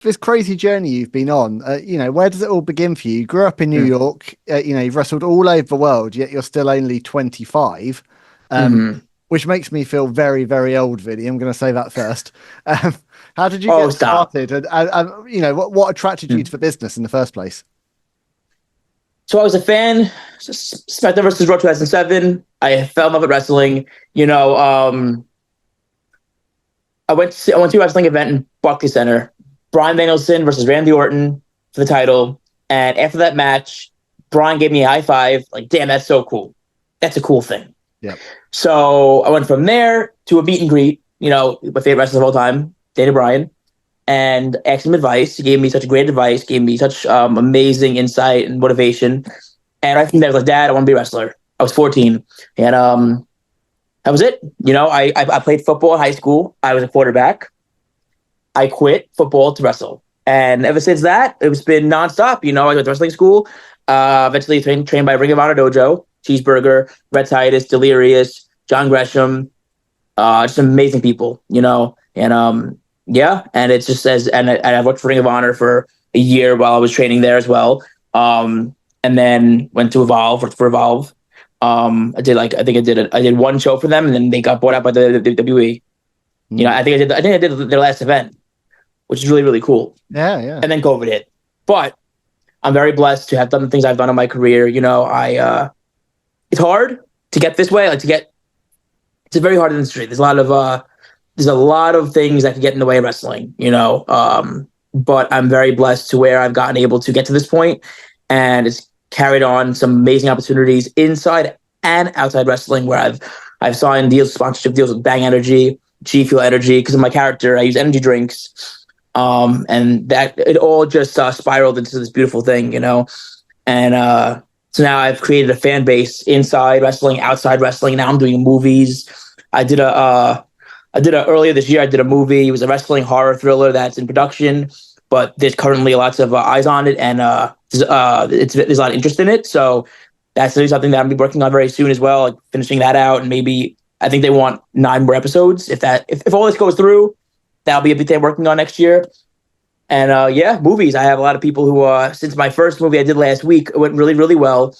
this crazy journey you've been on, where does it all begin for you? You grew up in New York, you've wrestled all over the world, yet you're still only 25, Mm-hmm. which makes me feel very, very old, Vinny. I'm going to say that first. Um, how did you Oh, get stop. started? And what attracted you to the business in the first place? So I was a fan. SmackDown versus Raw 2007. I fell in love with wrestling. You know, I went to a wrestling event in Barclays Center. Bryan Danielson versus Randy Orton for the title. And after that match, Bryan gave me a high five. Like, damn, that's so cool. That's a cool thing. Yeah. So I went from there to a meet and greet. You know, my favorite wrestler of all time, Daniel Bryan, and asked him advice. He gave me such great advice, gave me such amazing insight and motivation. And I think that was like, Dad, I want to be a wrestler. I was 14, and that was it. You know, I played football in high school. I was a quarterback. I quit football to wrestle, and ever since that, it's been nonstop. You know, I went to wrestling school. Eventually trained by Ring of Honor Dojo, Cheeseburger, Red Titus, Delirious, John Gresham, just amazing people. You know, and yeah, and it's just and I worked for Ring of Honor for a year while I was training there as well. And then went to Evolve, worked for Evolve. I did one show for them, and then they got bought out by the WWE. You know, I think I did their last event, which is really, really cool. Yeah, yeah. And then COVID hit. But I'm very blessed to have done the things I've done in my career. You know, it's hard to get this way. It's a very hard industry. There's a lot of things that could get in the way of wrestling, you know. But I'm very blessed to where I've gotten able to get to this point, and it's carried on some amazing opportunities inside and outside wrestling, where I've signed sponsorship deals with Bang Energy, G Fuel Energy, because of my character. I use energy drinks, and that it all just spiraled into this beautiful thing, you know. And so now I've created a fan base inside wrestling, outside wrestling. Now I'm doing movies. Earlier this year. I did a movie. It was a wrestling horror thriller that's in production, but there's currently lots of eyes on it, and there's a lot of interest in it. So that's something that I'm be working on very soon as well, like finishing that out, and maybe I think they want 9 more episodes. If all this goes through, that'll be a big thing I'm working on next year. And yeah, movies. I have a lot of people who, since my first movie I did last week, it went really, really well,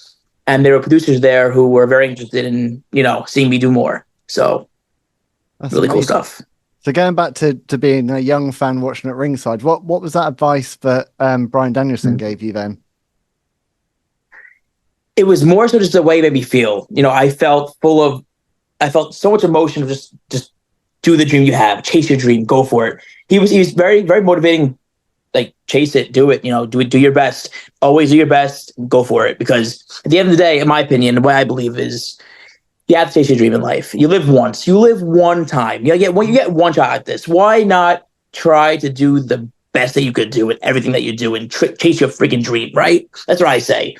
and there were producers there who were very interested in seeing me do more. So That's really cool amazing. stuff. So going back to being a young fan watching at ringside, what was that advice that Bryan Danielson gave you then? It was more so just the way it made me feel. You know, I felt so much emotion of just do the dream you have, chase your dream, go for it. He was very, very motivating. Like, chase it, do it, do your best, always do your best, go for it. Because at the end of the day, in my opinion, the way I believe is you have to chase your dream in life. You live once, you live one time. You get one shot at this. Why not try to do the best that you could do with everything that you do and chase your freaking dream, right? That's what I say.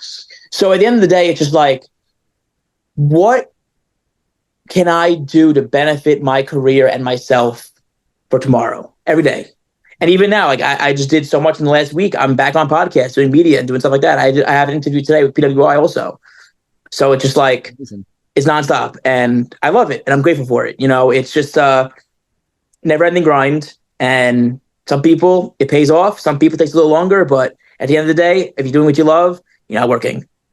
So at the end of the day, it's just like, what can I do to benefit my career and myself for tomorrow, every day? And even now, like I just did so much in the last week. I'm back on podcasts, doing media and doing stuff like that. I have an interview today with PWI also. So it's just like, it's nonstop, and I love it, and I'm grateful for it. You know, it's just never ending grind. And some people it pays off. Some people it takes a little longer, but at the end of the day, if you're doing what you love, you're not working.